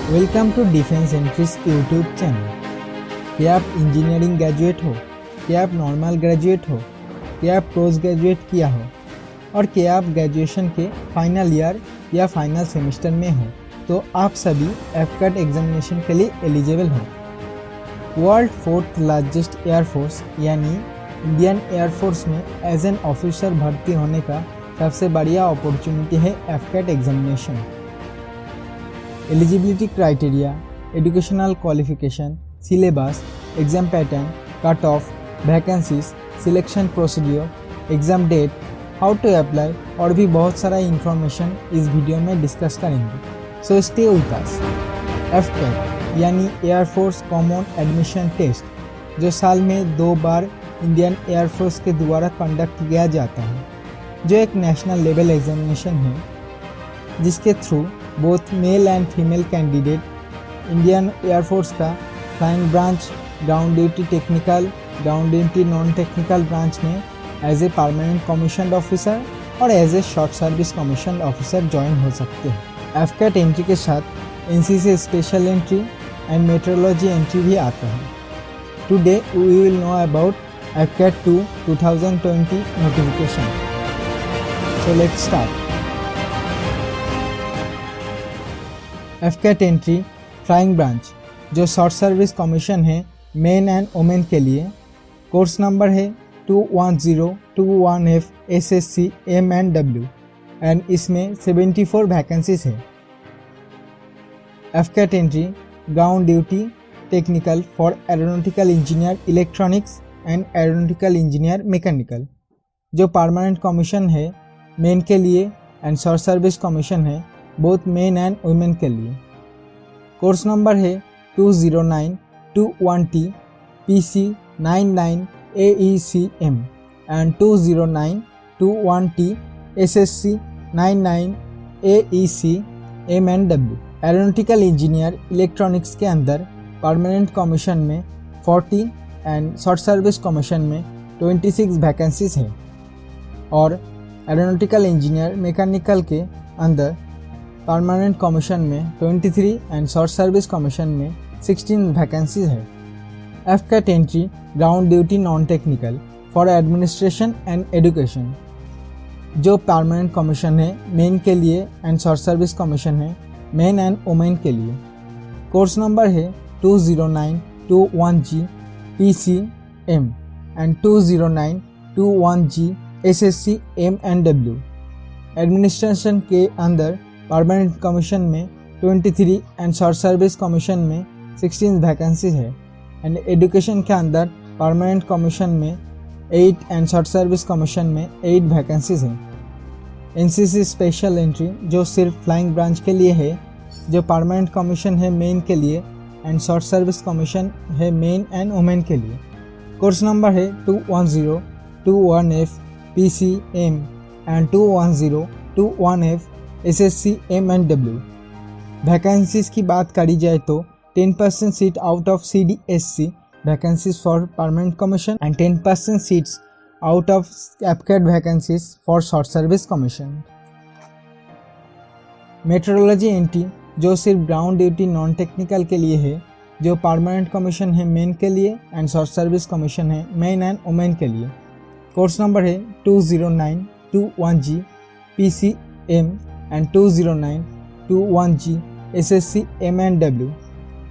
Welcome to defence entries YouTube channel. क्या आप engineering graduate हो, क्या आप नॉर्मल ग्रेजुएट हो, क्या आप पोस्ट ग्रेजुएट किया हो और क्या आप ग्रेजुएशन के फाइनल ईयर या फाइनल सेमेस्टर में हो, तो आप सभी एफकैट एग्जामिनेशन के लिए एलिजिबल हो। वर्ल्ड फोर्थ लार्जेस्ट एयरफोर्स यानी इंडियन एयरफोर्स में एज एन ऑफिसर भर्ती होने का सबसे बढ़िया अपॉर्चुनिटी है AFCAT examination. Eligibility criteria, educational qualification, syllabus, exam pattern, cut off, vacancies, selection procedure, exam date, how to apply और भी बहुत सारा इंफॉर्मेशन इस वीडियो में डिस्कस करेंगे। So stay with us. AFCAT यानी एयरफोर्स कॉमन एडमिशन टेस्ट, जो साल में 2 बार इंडियन एयरफोर्स के द्वारा कंडक्ट किया जाता है, जो एक नेशनल लेवल एग्जामिनेशन है जिसके through both male and female candidate Indian air force का flying branch, ground duty technical, ground duty non technical branch में as a permanent commission officer और as a short service commission officer join हो सकते हैं। AFCAT entry के साथ NCC special entry and meteorology entry भी आता है। Today we will know about AFCAT 2 2020 notification. So let's start. AFCAT entry flying branch, जो शॉर्ट सर्विस कमीशन है मेन एंड वुमेन के लिए। कोर्स नंबर है 21021F SSC M&W एंड इसमें 74 vacancies है। AFCAT entry ground duty technical for aeronautical engineer electronics and aeronautical engineer mechanical, जो permanent commission है main के लिए एंड शॉर्ट सर्विस कमीशन है बोथ मेन एंड वुमेन के लिए। कोर्स नंबर है 20921T PC 99 AECM and 20921T SSC 99 AEC M&W। Aeronautical engineer electronics के अंदर परमानेंट कमीशन में 40 एंड शॉर्ट सर्विस कमीशन में 26 वैकेंसीज है और एरोनॉटिकल इंजीनियर मैकेनिकल के अंदर परमानेंट कमीशन में 23 एंड शॉर्ट सर्विस कमीशन में 16 वैकेंसीज है। AFCAT entry ground duty non technical for administration and education, जो परमानेंट कमीशन है मेन के लिए एंड शॉर्ट सर्विस कमीशन है मेन एंड वुमेन के लिए। कोर्स नंबर है 20921G PC M and 20921G SSC M&W। Administration के अंदर परमानेंट कमीशन में 23 एंड शॉर्ट सर्विस कमीशन में 16 वैकेंसीज है एंड एजुकेशन के अंदर परमानेंट कमीशन में 8 एंड शॉर्ट सर्विस कमीशन में 8 वैकेंसीज हैं। एनसीसी स्पेशल एंट्री, जो सिर्फ फ्लाइंग ब्रांच के लिए है, जो परमानेंट कमीशन है मेन के लिए एंड शॉर्ट सर्विस कमीशन है मेन एंड वुमेन के लिए। कोर्स नंबर है 21021F PC M and 21021F SSC M&W। Vacancies की बात करी जाए तो 10% seat out of CDSC vacancies for permanent commission and 10% seats out of AFCAT vacancies for short service commission. Metrology entry, जो सिर्फ ग्राउंड ड्यूटी नॉन टेक्निकल के लिए है, जो परमानेंट कमीशन है मेन के लिए एंड शॉर्ट सर्विस कमीशन है मेन एंड वुमेन के लिए। कोर्स नंबर है 20921G PC M and 20921G SSC M&W।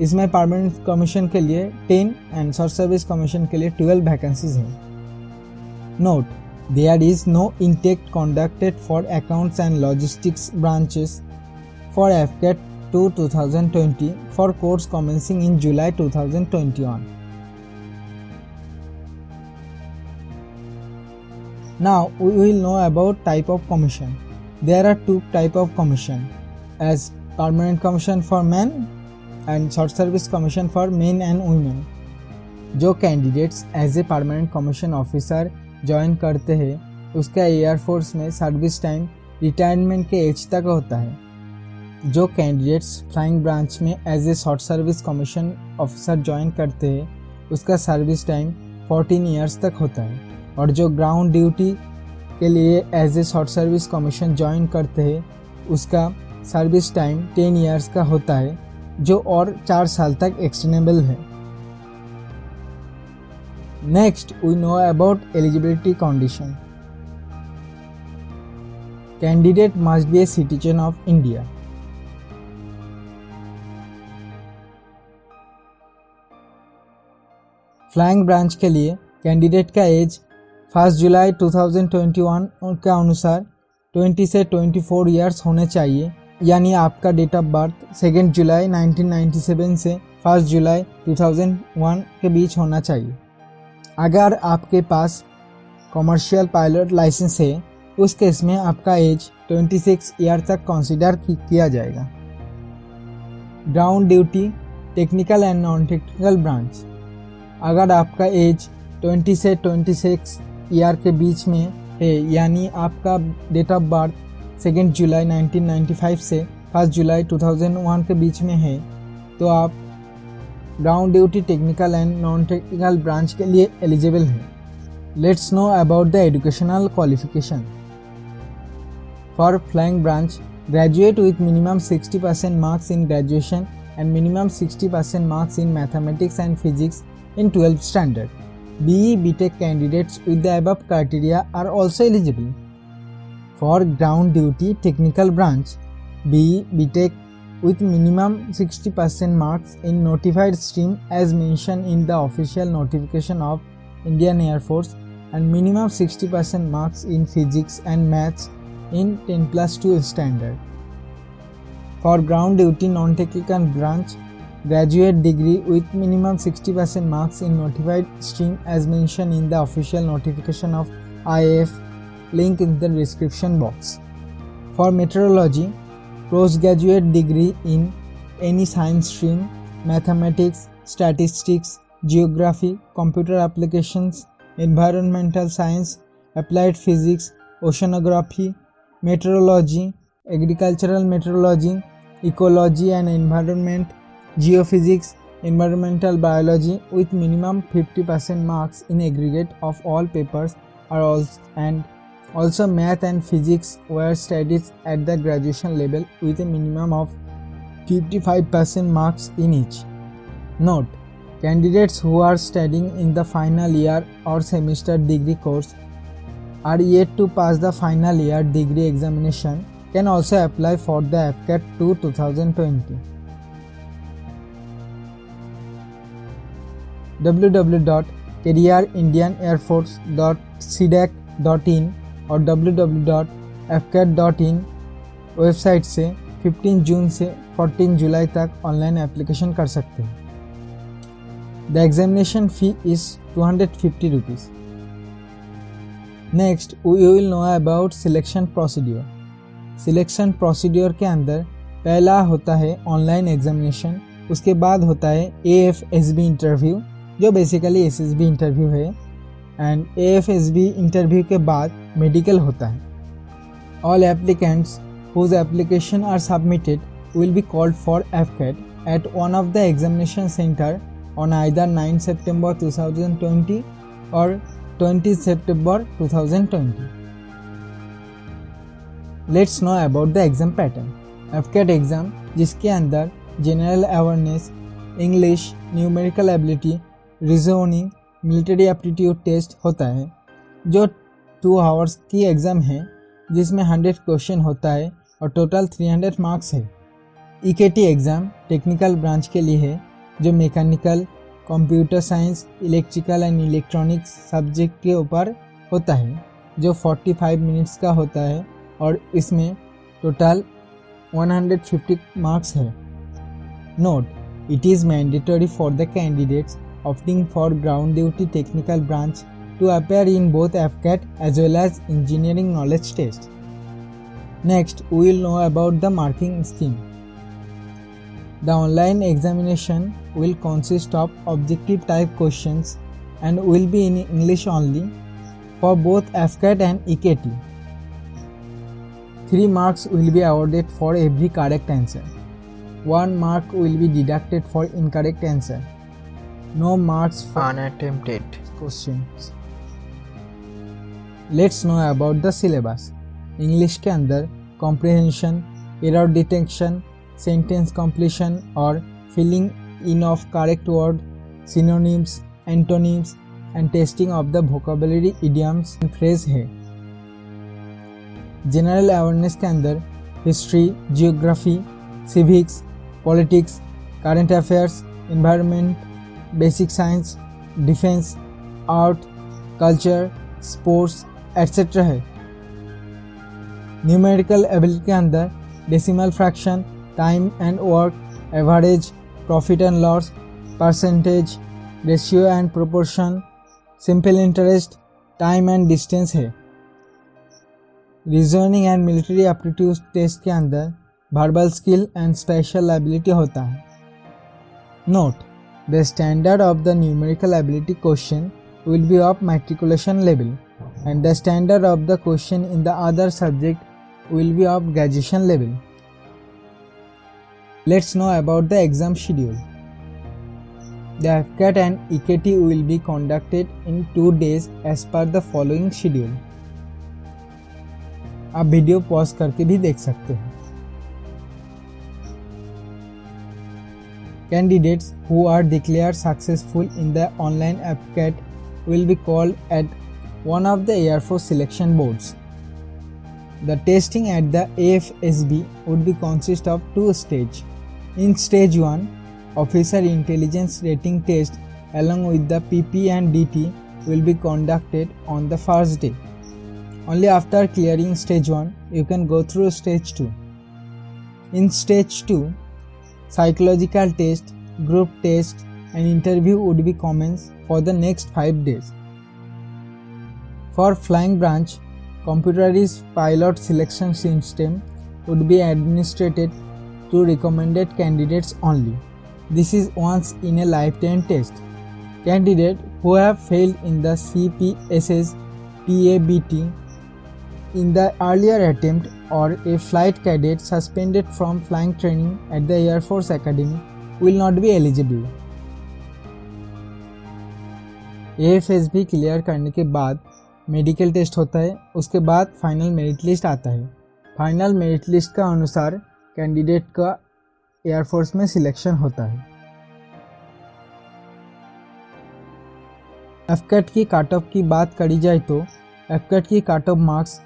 इसमें परमानेंट कमीशन के लिए 10 एंड शॉर्ट सर्विस कमीशन के लिए 12 वैकेंसीज हैं। Note, there is no intake conducted for accounts and logistics branches for AFCAT 2 2020 for course commencing in July 2021। Now we will know about type of commission. There are 2 type of commission, as permanent commission for men and short service commission for men and women। जो candidates as a permanent commission officer join करते हैं उसका air force में service time retirement के age तक होता है। जो कैंडिडेट्स फ्लाइंग ब्रांच में as a short service commission officer join करते हैं उसका सर्विस टाइम 14 ईयर्स तक होता है और जो ग्राउंड ड्यूटी के लिए as a short service commission join करते हैं उसका सर्विस टाइम 10 ईयर्स का होता है जो और 4 साल तक एक्सटेंडेबल है। Next we know about eligibility condition. Candidate must be a citizen of India. Flying branch के लिए कैंडिडेट का एज 1 जुलाई 2021 के अनुसार 20 से 24 ईयर्स होने चाहिए, यानी आपका डेट ऑफ बर्थ 2 जुलाई 1997 से 1 जुलाई 2001 के बीच होना चाहिए। अगर आपके पास कमर्शियल पायलट लाइसेंस है, उस केस में आपका एज 26 ईयर तक कंसीडर किया जाएगा। Ground duty technical and non technical branch. अगर आपका एज 20 से 26 ईयर के बीच में है, यानी आपका डेट ऑफ बर्थ 2 जुलाई 1995 से 1 जुलाई 2001 के बीच में है, तो आप ground duty technical and non technical branch के लिए एलिजिबल हैं। Let's know about the educational qualification. For flying branch, graduate with minimum 60% marks in graduation and minimum 60% marks in mathematics and physics in 12th standard. BE BTech candidates with the above criteria are also eligible. For ground duty technical branch, BE BTech with minimum 60% marks in notified stream as mentioned in the official notification of Indian Air Force and minimum 60% marks in physics and maths in 10+2 standard. For ground duty non-technical branch, graduate degree with minimum 60% marks in notified stream as mentioned in the official notification of IAF, link in the description box. For meteorology, postgraduate degree in any science stream, mathematics, statistics, geography, computer applications, environmental science, applied physics, oceanography, meteorology, agricultural meteorology, ecology and environment, geophysics, environmental biology with minimum 50% marks in aggregate of all papers are also math and physics were studied at the graduation level with a minimum of 55% marks in each. Note: candidates who are studying in the final year or semester degree course are yet to pass the final year degree examination can also apply for the AFCAT 2 2020. www.careerindianairforce.cdac.in और www.afcat.in website से 15 जून से 14 जुलाई तक online application कर सकते हैं। The examination fee is 250 rupees. Next we will know about selection procedure. Selection procedure के अंदर पहला होता है ऑनलाइन एग्जामिनेशन, उसके बाद होता है AFSB इंटरव्यू जो बेसिकली SSB इंटरव्यू है, एंड AFSB इंटरव्यू के बाद मेडिकल होता है। All applicants whose application are submitted will be called for AFCAT at one of the examination center on either 9 September 2020 or 20 September 2020. Let's know about the exam pattern. AFCAT exam जिसके अंदर general awareness, English, numerical ability, reasoning, military aptitude test होता है, जो 2 hours की exam है जिसमें 100 question होता है और टोटल 300 मार्क्स है। EKT एग्ज़ाम टेक्निकल ब्रांच के लिए है जो mechanical, computer science, electrical and electronics subject के ऊपर होता है, जो 45 मिनट्स का होता है और इसमें टोटल 150 मार्क्स है। Note: it is mandatory for the candidates opting for ground duty technical branch to appear in both AFCAT as well as engineering knowledge test. Next, we will know about the marking scheme. The online examination will consist of objective type questions and will be in English only for both AFCAT and EKT. 3 marks will be awarded for every correct answer. 1 mark will be deducted for incorrect answer. No marks for unattempted questions. Let's know about the syllabus. English के अंदर comprehension, error detection, sentence completion or filling in of correct word, synonyms, antonyms and testing of the vocabulary idioms and phrase है। General awareness के अंदर history, geography, civics, politics, current affairs, environment, basic science, defence, art, culture, sports etcetera है। Numerical ability के अंदर decimal fraction, time and work, average, profit and loss, percentage, ratio and proportion, simple interest, time and distance है। Reasoning and military aptitude test के अंदर verbal skill and spatial ability होता है। Note: the standard of the numerical ability question will be of matriculation level and the standard of the question in the other subject will be of graduation level. Let's know about the exam schedule. The FCAT and EKT will be conducted in 2 days as per the following schedule. आप video pause करके भी देख सकते हैं। Candidates who are declared successful in the online FCAT will be called at one of the Air Force selection boards. The testing at the AFSB would be consist of 2 stages. In stage 1, officer intelligence rating test along with the PP and DT will be conducted on the first day. Only after clearing stage 1, you can go through stage 2. In stage 2, psychological test, group test and interview would be commenced for the next 5 days. For flying branch, computerized pilot selection system would be administered to recommended candidates only. This is once in a lifetime test. Candidates who have failed in the CPSS PABT in the earlier attempt or a flight cadet suspended from flying training at the Air Force Academy will not be eligible. AFSB clear करने के बाद medical test होता है, उसके बाद final merit list आता है। Final merit list का अनुसार कैंडिडेट का एयरफोर्स में सिलेक्शन होता है। एफकैट की कट ऑफ की बात करी जाए तो एफकैट की कट ऑफ मार्क्स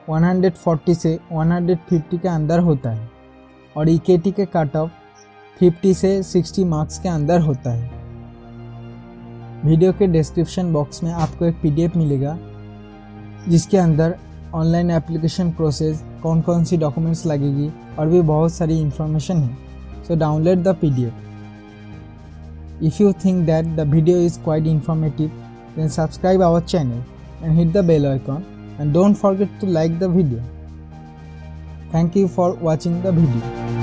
140 से 150 के अंदर होता है और ईकेटी के कट ऑफ 50 से 60 मार्क्स के अंदर होता है। वीडियो के डिस्क्रिप्शन बॉक्स में आपको एक PDF मिलेगा जिसके अंदर ऑनलाइन एप्लीकेशन प्रोसेस, कौन कौन सी डॉक्यूमेंट्स लगेगी और भी बहुत सारी इन्फॉर्मेशन है। So download the PDF. If you think that the video is quite informative, then subscribe our channel and hit the bell icon and don't forget to like the video. Thank you for watching the video.